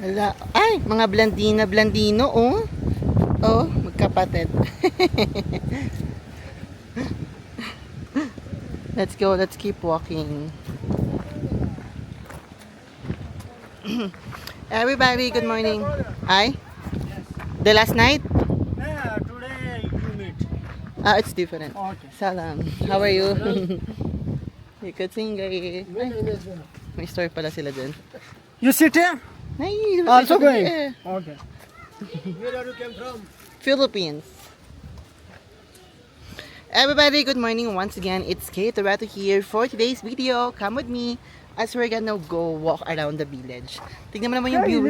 Hala. Ay, mga blandina-blandino, oh. Oh, magkapatid. Let's go, let's keep walking. Everybody, good morning. Ay? The last night? Yeah, today you meet. It's different. Okay. Salam. How are you? You could sing, guys. May story pala sila dyan. You sit here? Ay, Also going? eh. Okay. Where are you came from? Philippines. Everybody, good morning once again. It's Kate Toretto here for today's video. Come with me as we're gonna go walk around the village. Tingnan mo naman yung view.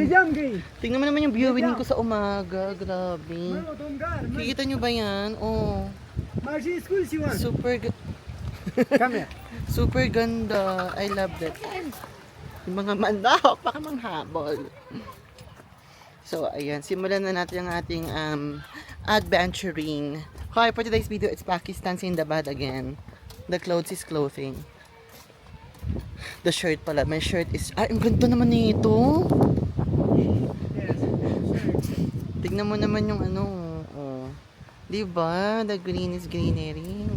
Tingnan mo naman yung viewing ko sa umaga. Grabe. Kikita nyo ba yan? Oh. Super Come here. super ganda. I love that. Yung mga mandahok, baka manghabol. So, ayan. Simulan na natin ang ating adventuring. Okay, for today's video, it's Pakistan Sindabad again. The clothes is clothing. The shirt pala. My shirt is... Ay, ang ganda naman nito. Tignan mo naman yung ano. Oh. Diba? The green is greenery.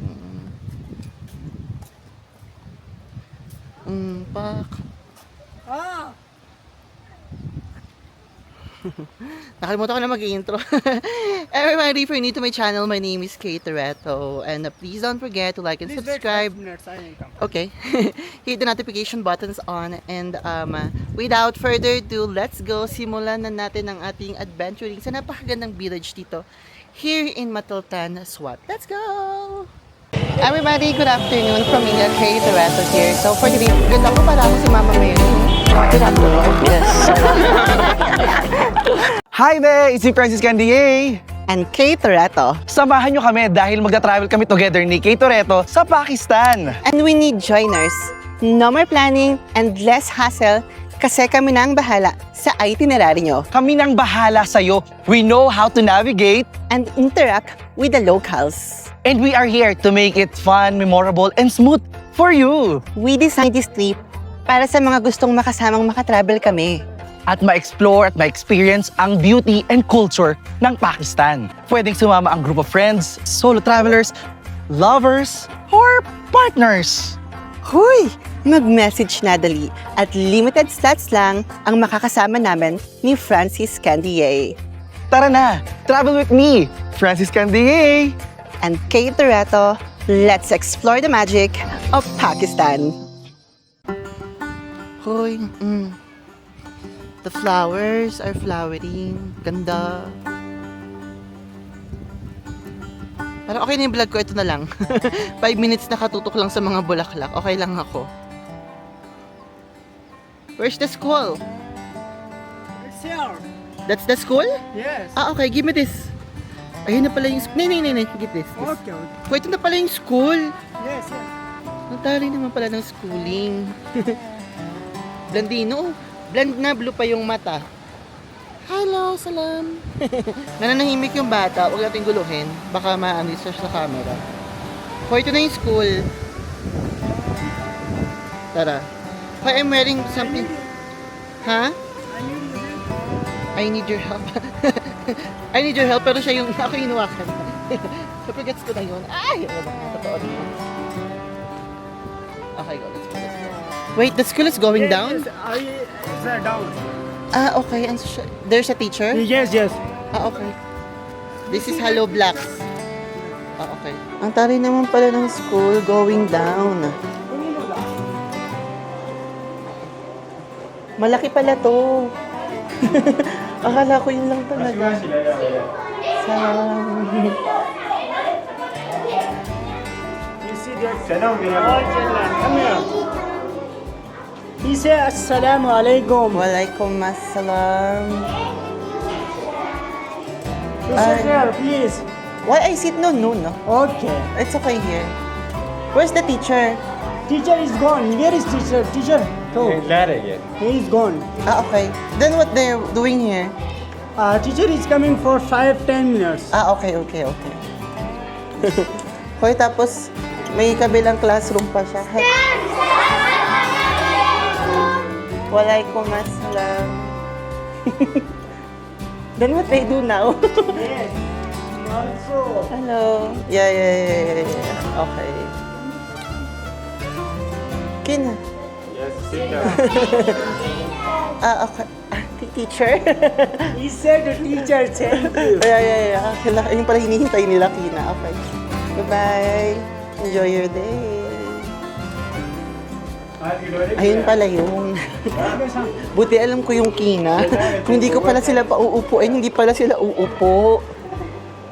Pak. Nakalimutan ko na mag-intro. Everybody, if you're new to my channel, my name is Kate Toretto. And please don't forget to like and subscribe. Okay. Hit the notification buttons on. And without further ado, let's go. Simulan na natin ang ating adventuring sa napakagandang village dito. Here in Matiltan, Swat. Let's go! Everybody, good afternoon from me, Kate Toretto here. So for today, good ako para ako si Mama Mary. Good afternoon. Yes. Hi there! It's si Francis Candier! And Kate Toretto. Samahan nyo kami dahil magta-travel kami together ni Kate Toretto sa Pakistan. And we need joiners. No more planning and less hassle kasi kami na ang bahala sa itinerary nyo Kami nang bahala sa'yo. We know how to navigate and interact with the locals. and we are here to make it fun, memorable, and smooth for you. We designed this trip para sa mga gustong makasamang makatravel kami. At ma-explore at ma-experience ang beauty and culture ng Pakistan. Pwedeng sumama ang group of friends, solo travelers, lovers, or partners. Huy! Mag-message na dali at limited slots lang ang makakasama namin ni Francis Candier Tara na! Travel with me, Francis Candier! and Kate Toretto. Let's explore the magic of Pakistan. Hoy, the flowers are flowering. Ganda. Parang okay na yung vlog ko. Ito na lang. 5 minutes nakatutok lang sa mga bulaklak. Okay lang ako. Where's the school? It's here. That's the school? Yes. Ah, okay. Give me this. Ayun na pala yung... Nay. Get this. Okay. Wait, ito na pala yung school. Yes, yes. Ang tali naman pala ng schooling. Blandino. Bland na, blue pa yung mata. Hello, salam. Nananahimik yung bata. Huwag natin guluhin. Baka ma-ano siya sa camera. So, ito na yung school. Tara. Why I'm wearing something... Ha? I need your help. I need your help, pero siya yung ako yung inuwakan. So, gets ko na yun. Ay! Totoo naman. Okay, go. Let's go. Wait, the school is going down? Yes, it's down. Ah, okay. And there's a teacher? Yes, yes. Ah, okay. This is Hello Blacks. Ah, okay. Ang tari naman pala ng school going down. Malaki pala to. Akala ko yun lang talaga. You see that? All children, come here. He say Assalamu alaikum. Walaikum assalam. You sit here, please. Why I sit? No. Okay. It's okay here. Where's the teacher? Teacher is gone. Where is teacher? Teacher? Oh, he is gone. Ah, okay. Then what they're doing here? Teacher is coming for 5-10 minutes. Ah, okay. Hoy, tapos may kabilang classroom pa siya. Walaikum assalam. Then what they do now? Yes. Also. Hello. Yeah. Okay. Kin. Yes, sit down. Okay. Teacher? He said the teacher thank you. Yeah. Yung pala hinihintay nila, Kina. Okay. Bye-bye. Enjoy your day. Ayun pala yung... Buti alam ko yung Kina. Kung hindi ko pala sila pauupuin, hindi pala sila uupo.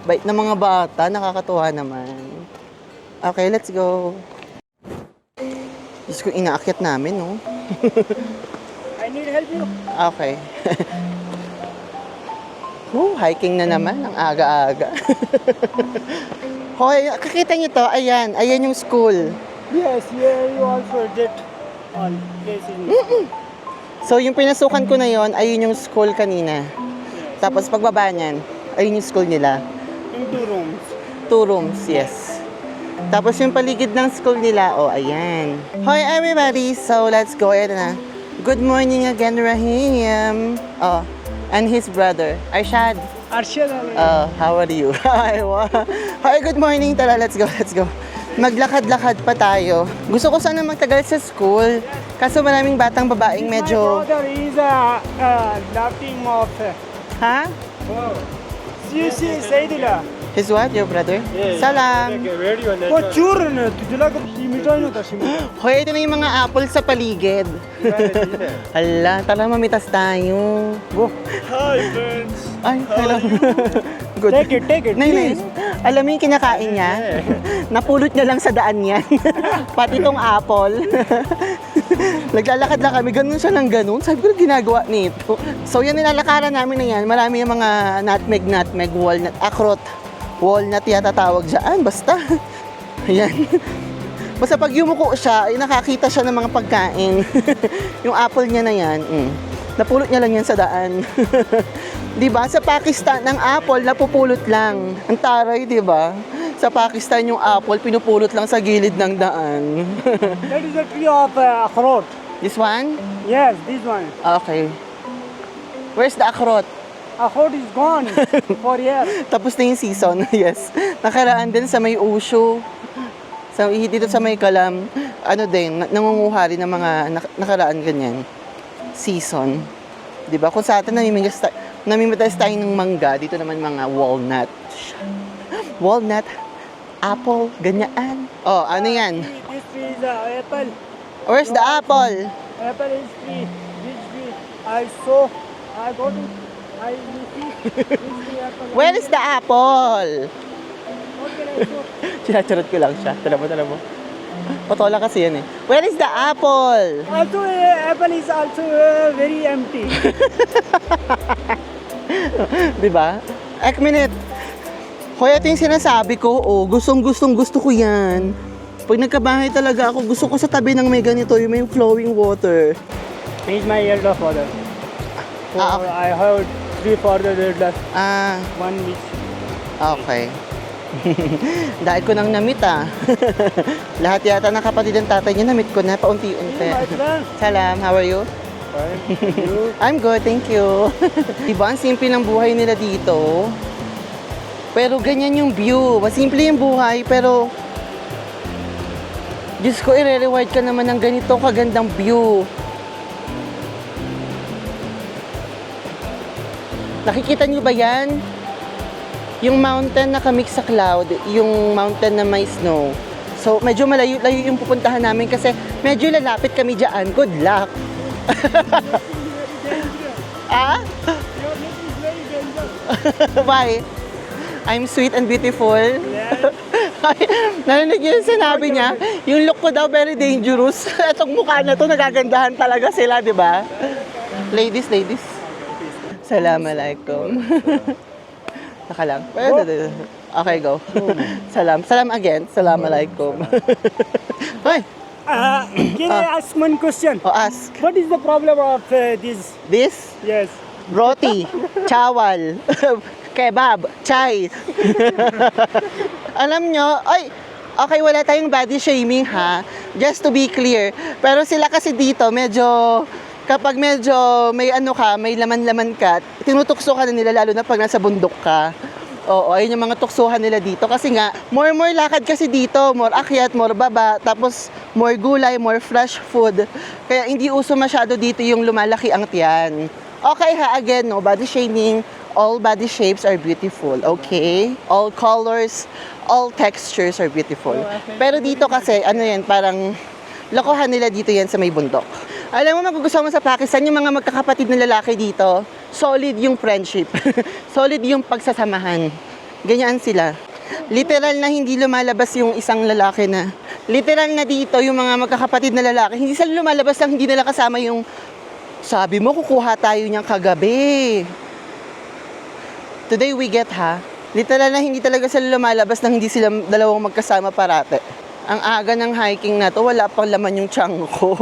Bait na mga bata, nakakatuwa naman. Okay, let's go. Diyos ko, inaakyat namin, no? I need help you. Okay. Hiking na naman, ang aga-aga. Hoy, kakita niyo to, ayan yung school. Yes, here you also did all places. So, yung pinasukan ko na yon, ayun yung school kanina. Tapos pagbaba niyan, ayun yung school nila. In 2 rooms. 2 rooms, yes. Tapos yung paligid ng school nila, ayan. Hi everybody, so let's go. Ayan na. Good morning again, Rahim. And his brother, Arshad. Arshad. How are you? Hi, good morning. Tara, let's go. Maglakad-lakad pa tayo. Gusto ko sana magtagal sa school. Kaso maraming batang babaeng medyo... My brother is laughing off. Ha? You see, Saidullah. His what? Your brother? Salam. चूर ना तुझला का मिठाई ना था Shimla Hoy, ito na yung mga apple sa paligid. Hala, tara mamitas tayo. Go. Hi friends. Ay, hello. Good. Take it, Nay. please. Alam mo yung kinakain niya? Napulot niya lang sa daan yan. Pati tong apple. Naglalakad lang kami, ganun siya lang ganun. Sabi ko, ginagawa nito. So yan, nilalakaran namin na yan. Marami yung mga nutmeg, walnut, akrot. Walnut yata tawag dyan, basta. Ayan. Basta pag yumuko siya, ay nakakita siya ng mga pagkain. Yung apple niya na yan, napulot niya lang yan sa daan. Diba? Sa Pakistan, ang apple napupulot lang. Ang taray, diba? Sa Pakistan, yung apple pinupulot lang sa gilid ng daan. That is a tree of akhrot. This one? Yes, this one. Okay. Where's the akrot? Akhrot is gone for years. Tapos na yung season, yes. Nakaraan din sa may Usho. Dito sa may Kalam, nangunguha rin ng mga nakaraan ganyan. Season. Diba? Kung sa atin namimitas tayo ng mangga, dito naman mga walnut. Walnut, apple, ganyan. Ano yan? This tree is apple. Where's the apple? Apple is tree. This tree. I got it. I see. This tree apple. Where is the apple? What can I show? Sinacharot ko lang siya. Tala mo. Patola kasi yan eh. Where is the apple? Also, apple is also very empty. Diba? Ek minute. Hoy, ito yung sinasabi ko. Gusto ko yan. Pag nagkabahay talaga ako, gusto ko sa tabi ng may ganito, yung may flowing water. He is my elder father. So Okay. I have 3 fathers elders. One which. Okay. Dahil ko nang namit Lahat yata ng kapatid ng tatay niya, namit ko na paunti-unti. My friend. Salam, how are you? Fine. You? I'm good, thank you. Diba, ang simple ng buhay nila dito. Pero ganyan yung view. Masimple yung buhay, pero Diyos ko, i-reward ka naman ng ganito kagandang view. Nakikita niyo ba yan? Yung mountain na kamix sa cloud, yung mountain na may snow. So, medyo malayo-layo yung pupuntahan namin kasi medyo lalapit kami dyan. Good luck! Ah? Your name is very dangerous. Why? I'm sweet and beautiful. Yes. Narinig niyo yung sinabi niya? Yung look ko daw very dangerous. Itong mukha na to, nagagandahan talaga sila, di ba? Ladies. Assalamualaikum. Saka lang. Okay, go. Salam again. Assalamualaikum. Hoy! Can I ask one question? Ask. What is the problem of this? This? Yes. Roti, chawal, kebab, chai. Alam nyo, okay, wala tayong body shaming ha. Just to be clear. Pero sila kasi dito, medyo kapag medyo may ano ka, may laman-laman ka, tinutukso ka na nila lalo na pag nasa bundok ka. Oo, ayun yung mga tuksuhan nila dito. Kasi nga, more lakad kasi dito. More akyat, more baba. Tapos, more gulay, more fresh food. Kaya hindi uso masyado dito yung lumalaki ang tiyan. Okay ha, again, no body shaming. All body shapes are beautiful, okay? All colors, all textures are beautiful. Pero dito kasi, ano yan, parang lokohan nila dito yan sa may bundok. Alam mo, magugustuhan mo sa Pakistan, yung mga magkakapatid na lalaki dito, solid yung friendship. Solid yung pagsasamahan. Ganyan sila. Literal na hindi lumalabas yung isang lalaki na. Literal na dito, yung mga magkakapatid na lalaki, hindi sila lumalabas lang, hindi nila kasama yung, sabi mo, kukuha tayo niyang kagabi. Today we get ha. Literal na hindi talaga sila lumalabas nang hindi sila dalawang magkasama parate. Ang aga ng hiking na to, wala pang laman yung tiyan ko.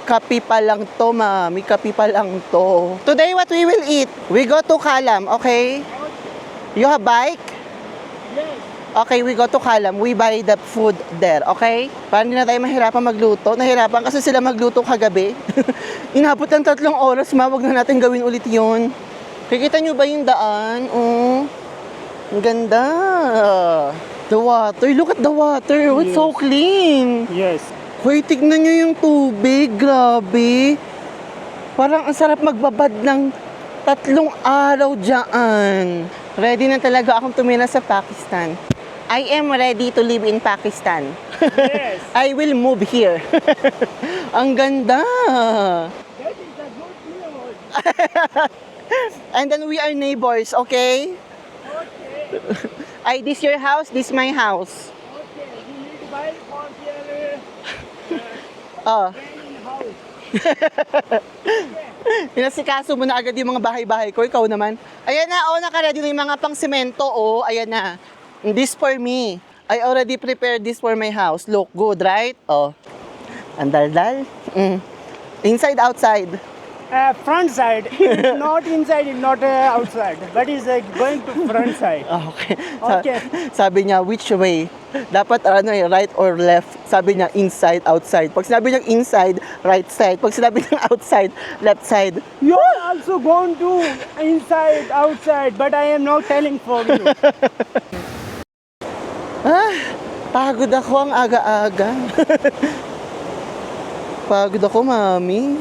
Kapi pa lang to, mami. Kapi pa lang to. Today, what we will eat? We go to Kalam, okay? You have bike? Yes. Okay, we go to Kalam. We buy the food there, okay? Para hindi na tayo mahirapan magluto. Nahirapan kasi sila magluto kagabi. Inabot ng 3 oras, wag na natin gawin ulit yun. Kikita nyo ba yung daan? Oh, ang ganda. The water, look at the water. It's so clean. Yes. Hoy, tignan nyo yung tubig. Grabe. Parang ang sarap magbabad ng 3 araw dyan. Ready na talaga akong tumira sa Pakistan. I am ready to live in Pakistan. Yes. I will move here. Ang ganda. That is a good news. And then we are neighbors, okay? Okay. This your house, this my house. Okay. You need to buy for your Oh. training house. Pinasikaso mo na agad yung mga bahay-bahay ko. Ikaw naman. Ayan na, oh, nakaready na yung mga pang semento, oh. Ayan na. This for me. I already prepared this for my house. Look good, right? Oh. Ang dal-dal. Inside, outside. Front side. It's not inside, it's not outside. But it's going to front side. Ah, okay. Okay. Sabi niya, which way? Dapat ano eh, right or left? Sabi niya, inside, outside. Pag sinabi niya inside, right side. Pag sinabi niya outside, left side. You're also going to inside, outside, but I am not telling for you. Pagod ako ang aga-aga. Pagod ako, mami.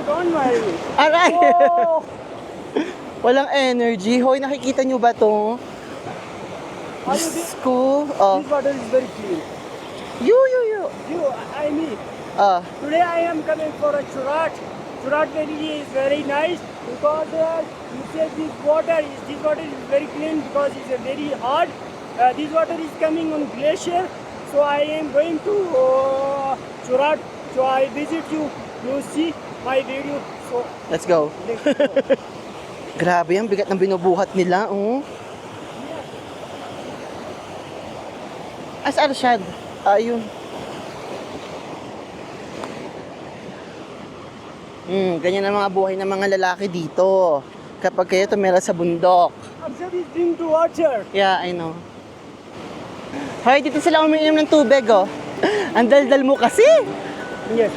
Don't worry. Aray! Oh, Walang energy. Hoy, nakikita niyo ba to? Diyos ko. Oh. this water is very clean. You. You, I mean, Ah. today I am coming for a Surat. Surat Valley is very nice because you say this water is very clean because it's very hot. This water is coming on glacier, so I am going to Surat. So I visit you. You see my video. So Let's go. let's go. Grabe, ang bigat ng binubuhat nila, oh. As Arshad. Ayun. Ganyan ang mga buhay ng mga lalaki dito. Kapag kayo tumira sa bundok. Arshad is drink to water. Yeah, I know. Hoy, dito sila umiinom ng tubig, oh. Ang daldal mo kasi. Yes.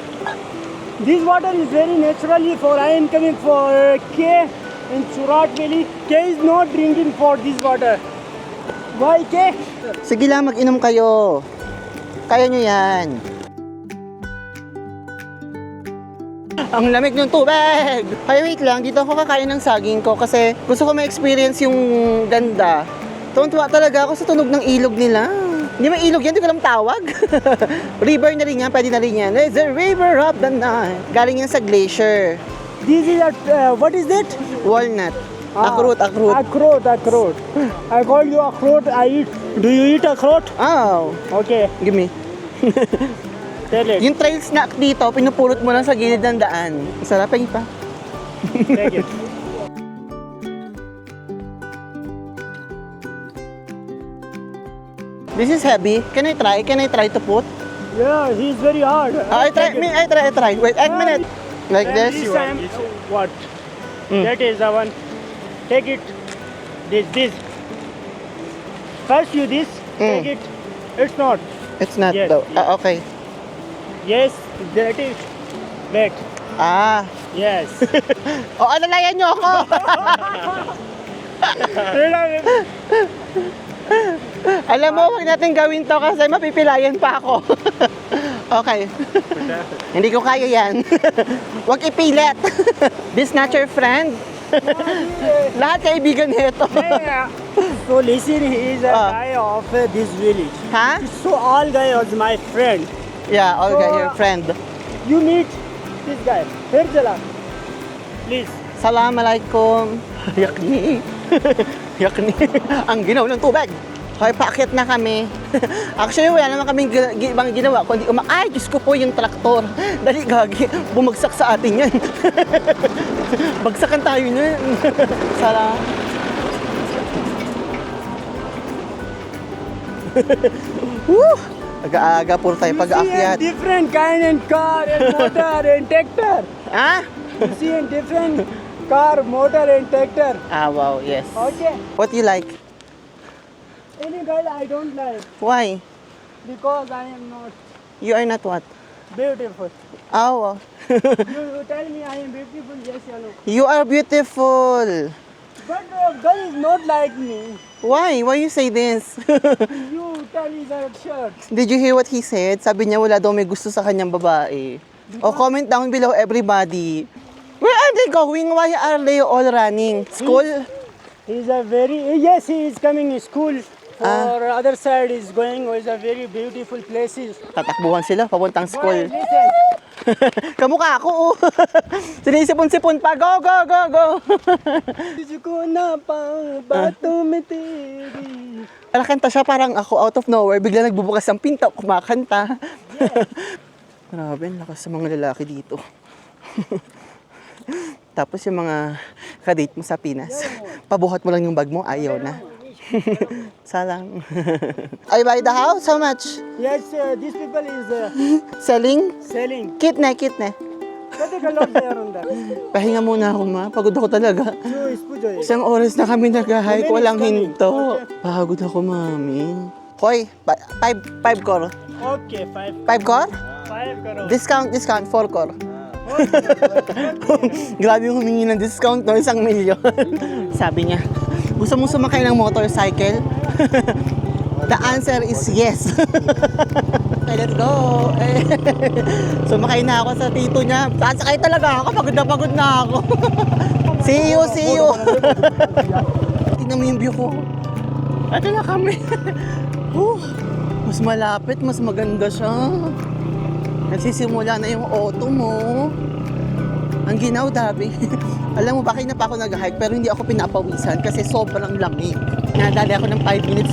This water is very naturally for I am coming for K in Surat Valley. K is not drinking for this water. Why K? Sige lang, mag-inom kayo. Kaya nyo yan. Ang lamig ng tubig! Kaya wait lang, dito ako kakain ng saging ko kasi gusto ko ma-experience yung ganda. Tuwan-tuwa talaga ako sa tunog ng ilog nila. Hindi man ilog yan, hindi ko alam tawag. River na rin yan, pwede na rin yan. It's the river of the night. Galing yan sa glacier. This is what is it? Walnut. Akrut. Akrot. I call you akrot. I eat. Do you eat akrot? Oh, Okay, give me. tell it. Yung trail snack dito, pinupulot mo lang sa gilid ng daan. Masarap pa. Take it. This is heavy. Can I try? Can I try to put? Yeah, he's very hard. I try. I try. Wait, a minute. Like And this. time, what? That is the one. Take it. This. First you this. Take it. It's not. It's not Yes. though. Okay. Yes, that is. Wait. Ah. Yes. O, alalayan niyo ako. Alam mo, huwag natin gawin to kasi mapipilayan pa ako. Okay. Hindi ko kaya yan. Huwag ipilit. This not your friend? Lahat kaibigan nito. Yeah. So listen, he is a Ah. guy of this village. Ha? So all guy was my friend. Yeah, Olga, So, your friend. You meet this guy. Here Jala. Please. Assalamualaikum. Yakni. Yakni. Ang ginaw ng tubig. Hoy, paakit na kami. Actually, wala naman kaming ibang ginawa. Kundi ay, Diyos ko po yung traktor. Dali, gagi. Bumagsak sa atin yan. Bagsakan tayo nun. Sala. Woo! Aga-aga, puro tayo You see a pag-aakyat. different kind and car and motor and tractor. Ha? You see a different car, motor and tractor. Ah, wow, yes. Okay. What you like? Any girl I don't like Why? because I am not You are not what? beautiful. Oh, You tell me I am beautiful, yes or no. you are beautiful. But girl is not like me. Why? Why you say this? You tell me that shirt. Did you hear what he said? Sabi niya wala daw may gusto sa kanyang babae. O comment down below everybody. Where are they going? Why are they all running? School? He's a very, yes, he is coming to school. For other side is going, is a very beautiful places. Tatakbuhan sila papuntang Boy, school. listen. Kamukha ako, oh. Sinisipon-sipon pa. Go, go, go, go. Tuझको ना पाऊं बातों में तेरी. Kanta siya parang ako out of nowhere. Bigla nagbubukas ang pinto, kumakanta. Grabe, ang lakas sa mga lalaki dito. Tapos yung mga kadate mo sa Pinas, pabuhat mo lang yung bag mo, ayaw na. Salang. Are you buy the house? How much? Yes, these people is Selling? selling. Kitne, kitne. Kati ka lot there on that. Pahinga muna ako, ma. Pagod ako talaga. So, ispujo eh. Isang oras na kami nag-hike, Women walang is coming. hinto. Okay. Pagod ako, mami. Hoy, 5 core. Okay, 5. 5 core? 5 crore. Discount, 4 core. Grabe yung humingi ng discount, no? 1 milyon. Sabi niya, gusto mo sumakay ng motorcycle? The answer is yes. Okay, let's go. Sumakay na ako sa tito niya. Sasakay talaga ako, pagod na ako. See you, see you. Tingnan mo yung view ko. Ito na kami. Mas malapit, mas maganda siya. Nagsisimula na yung autumn mo. Ang ginaw, Dabi. Alam mo, bakit na pa ako nag-hike pero hindi ako pinapawisan kasi sobrang lamig. Nadali ako ng 5 minutes.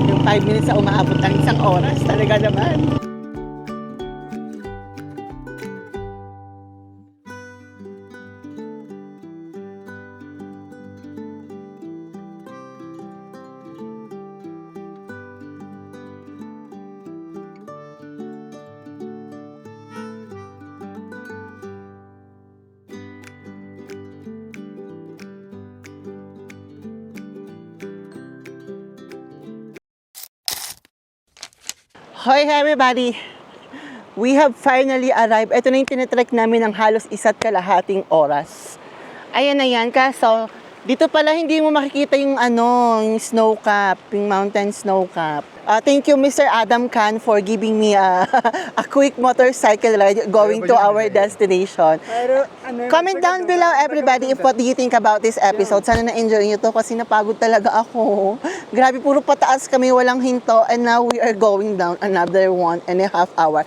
Yung 5 minutes na umaabot ng 1 oras. Talaga naman. Hi everybody! We have finally arrived. Ito na yung tinitrek namin ng halos 1.5 oras. Ayan na yan. Kaso, dito pala hindi mo makikita yung yung snow cap, yung mountain snow cap. Thank you Mr. Adam Khan for giving me a quick motorcycle ride going to our destination. Comment down below everybody if what do you think about this episode. Sana na-enjoy nyo to kasi napagod talaga ako. Grabe, puro pataas kami, walang hinto. And now we are going down another 1.5 hour.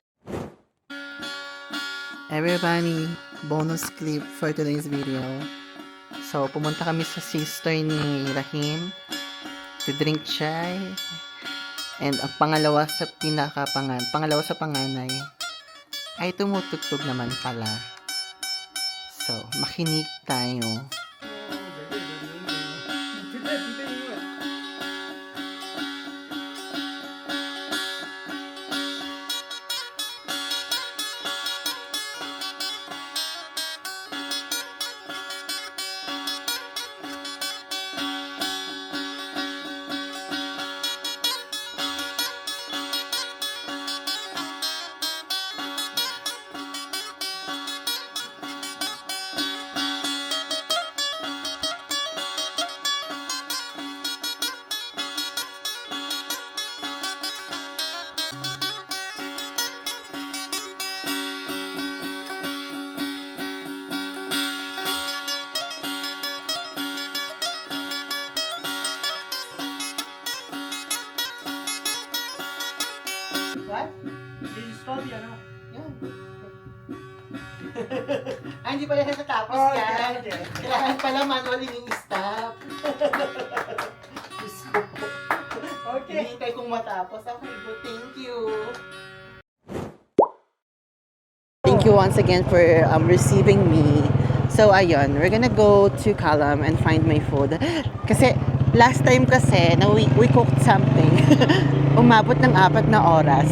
Everybody, bonus clip for today's video. So, pumunta kami sa sister ni Rahim to drink chai. And ang pangalawa sa panganay ay tumutugtog naman pala. So, makinig tayo. Yan. Hindi pala nakatapos yan. Kailangan pala manually i-stop. Diyos ko. Hinihintay kong matapos. Okay, good. Thank you. Thank you once again for receiving me. So, ayun, we're gonna go to Kalam and find my food. Kasi, last time kasi, na we cooked something. Umabot ng 4 na oras.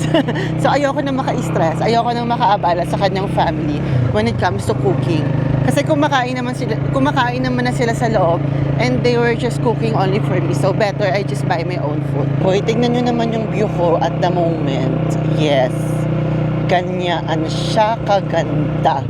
So, ayoko na maka-stress. Ayoko na makaabala sa kanyang family when it comes to cooking. Kasi kumakain naman na sila sa loob and they were just cooking only for me. So, better I just buy my own food. Hoy, tingnan nyo naman yung view ko at the moment. Yes. Ganyaan siya kaganda.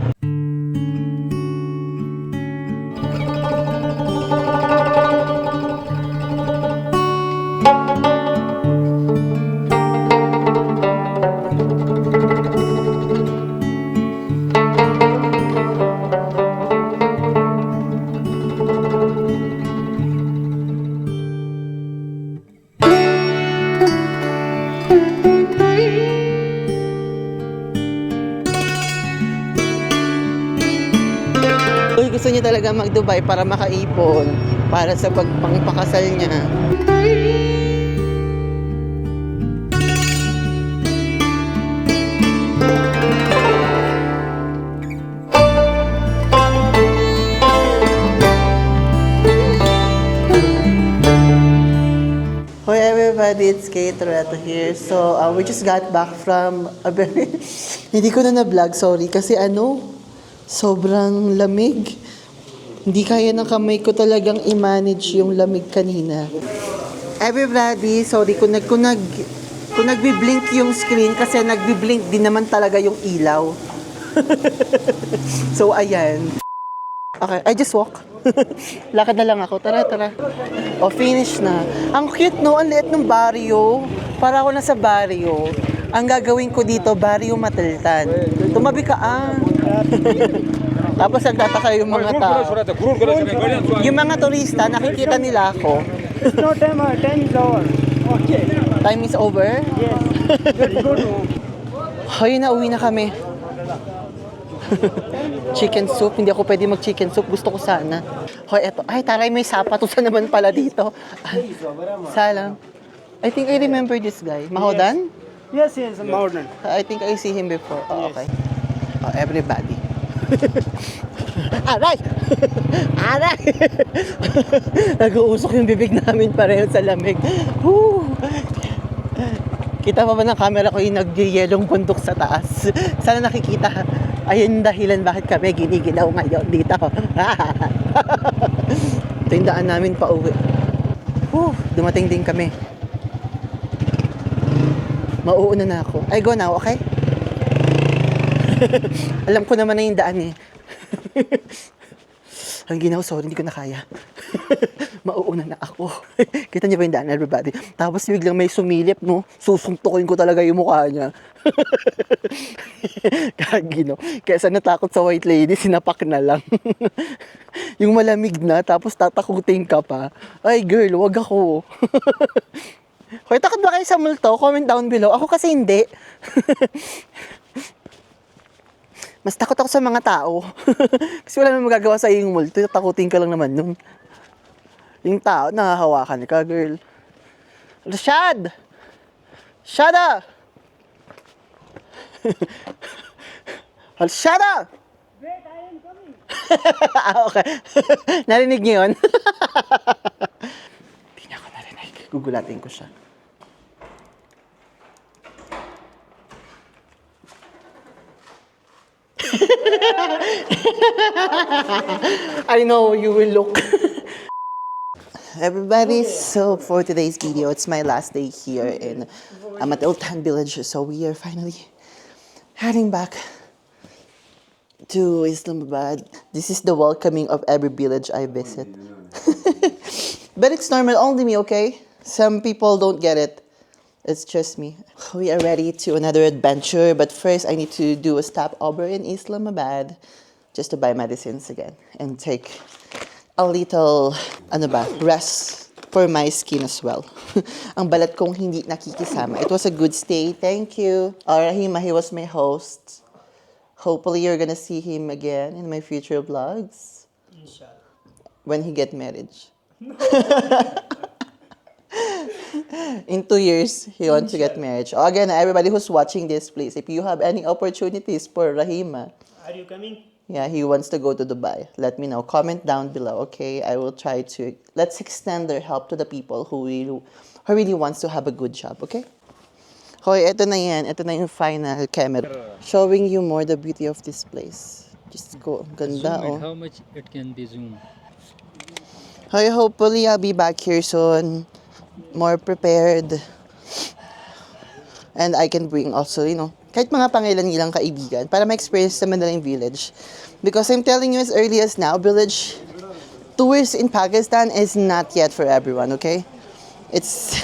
Gusto niya talaga mag-Dubai para makaipon para sa pagpangpakasal niya. Hi everybody, it's Kate Toretto here. So, we just got back from a very... Hindi ko na na-vlog, sorry. Kasi sobrang lamig. Hindi kaya ng kamay ko talagang i-manage yung lamig kanina. Everybody, sorry kung nagbi-blink yung screen kasi nagbi-blink din naman talaga yung ilaw. So, ayan. Okay, I just walk. Lakad na lang ako. Tara. O, finish na. Ang cute, no? Ang liit ng barrio. Para ako nasa barrio. Ang gagawin ko dito, barrio Matiltan. Tumabi ka, Tapos nagtataka yung mga tao. Yung mga turista, nakikita nila ako. No, time is over. Okay. Time is over? Yes. Let's go to home. Hoy, nauwi na kami. Chicken soup. Hindi ako pwede mag-chicken soup. Gusto ko sana. Hoy, eto. Ay, taray, may sapatusan naman pala dito. Salam. I think I remember this guy. Mahodan? Yes, modern. I think I see him before. Oh, okay. Oh, everybody. Aray! Nag-uusok yung bibig namin pareho sa lamig. Woo! Kita pa ba ng camera ko yung nag-yelong bundok sa taas? Sana nakikita. Ayun dahilan bakit kami ginigilaw ngayon dito. Ito yung daan namin pa uwi. Dumating din kami. Mauuna na ako. I go now, okay? Alam ko naman na yung daan eh. Ang ginaw, sorry, hindi ko na kaya. Mauuna na ako. Kita niyo ba yung daan, everybody? Tapos biglang may sumilip, no? Susuntukin ko talaga yung mukha niya. Kagino. Kaysa natakot sa white lady, sinapak na lang. Yung malamig na, tapos tatakutin ka pa. Ay girl, wag ako. Hoy, takot ba kayo sa multo? Comment down below. Ako kasi hindi. Mas takot ako sa mga tao. Kasi wala naman magagawa sa yung multo. Takutin ka lang naman nun. Yung tao, nakahawakan ka, girl. Rashad! Shada! Shada! Wait, I am coming. Okay. Narinig niyo yun? Hindi niya ako narinig. Gugulatin ko siya. I know you will look. Everybody, so for today's video, it's my last day here in Matiltan village. So we are finally heading back to Islamabad. This is the welcoming of every village I visit. But it's normal, only me, okay? Some people don't get it. It's just me. We are ready to another adventure, but first I need to do a stopover in Islamabad just to buy medicines again and take a little rest for my skin as well. Ang balat kong hindi nakikisama. It was a good stay. Thank you. Rahima, he was my host. Hopefully, you're gonna see him again in my future vlogs. Inshallah. When he get married. In 2 years, he wants to get married. Again, everybody who's watching this, please, if you have any opportunities for Rahima, Are you coming? yeah, he wants to go to Dubai. Let me know. Comment down below, okay? I will try to... Let's extend their help to the people who really wants to have a good job, okay? Hoy, eto na yan. Ito na yung final camera. Showing you more the beauty of this place. Just go. Ganda, Zoom it, oh. how much it can be zoomed? Hoy, hopefully I'll be back here soon. More prepared. And I can bring also, kahit mga pangilan-ilang kaibigan para ma-experience sa Mandaling Village. Because I'm telling you as early as now, village tours in Pakistan is not yet for everyone, okay? It's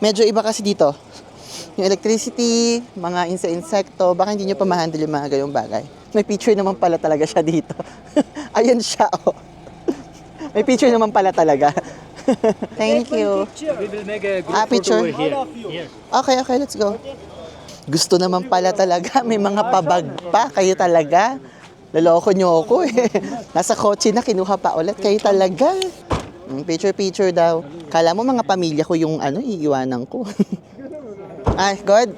medyo iba kasi dito. Yung electricity, mga insekto, baka hindi nyo pa ma-handle yung mga gayong bagay. May picture naman pala talaga siya dito. Ayan siya, oh. May picture naman pala talaga. Thank you. We will make a group Picture? photo over here. Okay, let's go. Gusto naman pala talaga, may mga pabag pa. Kayo talaga. Laloko nyo ako eh. Nasa kotse na, kinuha pa ulit. Kayo talaga. Picture daw. Kala mo mga pamilya ko yung iiwanan ko. Ay, God.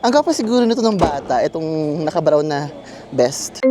Ang gwapo siguro nito ng bata, itong naka-brown na vest.